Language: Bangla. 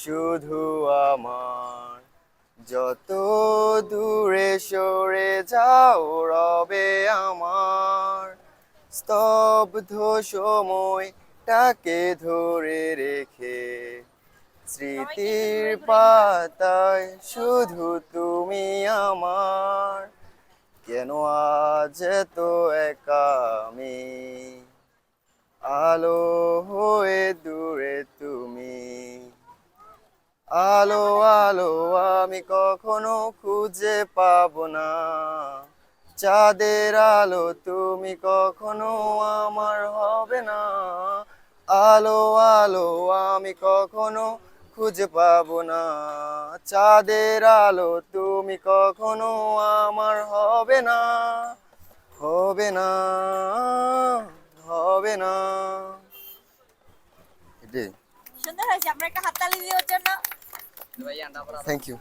শুধু আমার, যত দূরে সরে যাও রবে আমার, স্তব্ধ সময়টাকে ধরে রেখে স্মৃতির পাতায় শুধু তুমি আমার। কেন আজ এত একা আমি, আলো হয়ে দূরে তুমি। আলো আলো আমি কখনো খুঁজে পাবো না, চাঁদের আলো তুমি কখনো আমার হবে না। আলো আলো আমি কখনো খুঁজে পাবো না, চাঁদের আলো তুমি কখনো আমার হবে না, হবে না, হবে না। এটাই। সুন্দর হয়েছে, আমরা একটা হাততালি দিয়ে ওর জন্য। Thank you.